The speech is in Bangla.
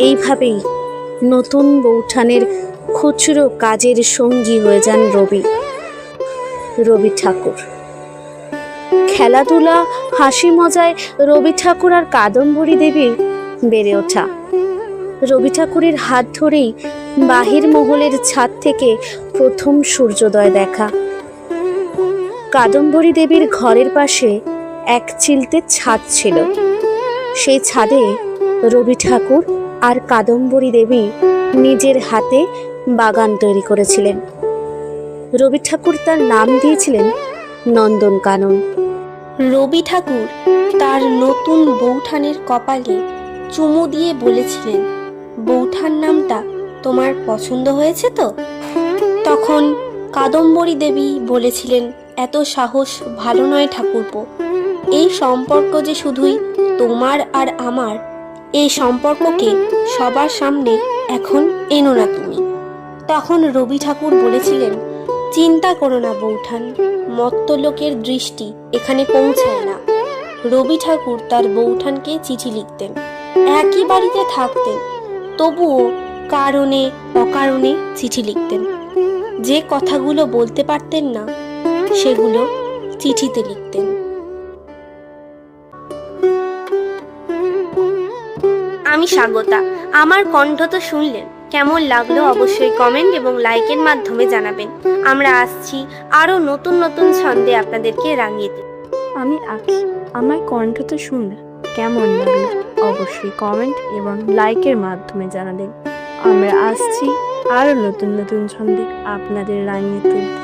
এইভাবেই নতুন বৌঠানের খুচরো কাজের সঙ্গী হয়ে যান রবি ঠাকুর। খেলাধুলা হাসি মজায় রবি ঠাকুর আর কাদম্বরী দেবীর বেড়ে ওঠা। রবি ঠাকুরের হাত ধরেই বাহির মহলের ছাদ থেকে প্রথম সূর্যোদয় দেখা। কাদম্বরী দেবীর ঘরের পাশে এক চিলতে ছাদ ছিল। সেই ছাদে রবি ঠাকুর আর কাদম্বরী দেবী নিজের হাতে বাগান তৈরি করেছিলেন। রবি ঠাকুর তার নাম দিয়েছিলেন নন্দনকানন। রবি ঠাকুর তার নতুন বৌঠানের কপালে চুমু দিয়ে বলেছিলেন, বৌঠান নামটা তোমার পছন্দ হয়েছে তো? তখন কাদম্বরী দেবী বলেছিলেন, এত সাহস ভালো নয় ঠাকুরপো, এই সম্পর্ক যে শুধুই তোমার আর আমার, এই সম্পর্ককে সবার সামনে এখন এনো না তুমি। তখন রবি ঠাকুর বলেছিলেন, চিন্তা করো না বৌঠান, মত্ত লোকের দৃষ্টি এখানে পৌঁছায় না। রবি ঠাকুর তার বৌঠানকে চিঠি লিখতেন, একই বাড়িতে থাকতেন, তবুও কারণে অকারণে চিঠি লিখতেন। যে কথাগুলো বলতে পারতেন না সেগুলো চিঠিতে লিখতেন। আমি স্বাগতা। আমার কণ্ঠ তো শুনলেন, কেমন লাগলো অবশ্যই কমেন্ট এবং লাইকের মাধ্যমে জানাবেন। আমরা আসছি আরো নতুন নতুন ছন্দে আপনাদেরকে রাঙিয়ে দেব। আমি আঁকি। আমার কণ্ঠ তো শুনলেন, কেমন লাগলো অবশ্যই কমেন্ট এবং লাইকের মাধ্যমে জানাবেন। আমরা আসছি আরো নতুন নতুন ছন্দে আপনাদের রাঙিয়ে তুলতে।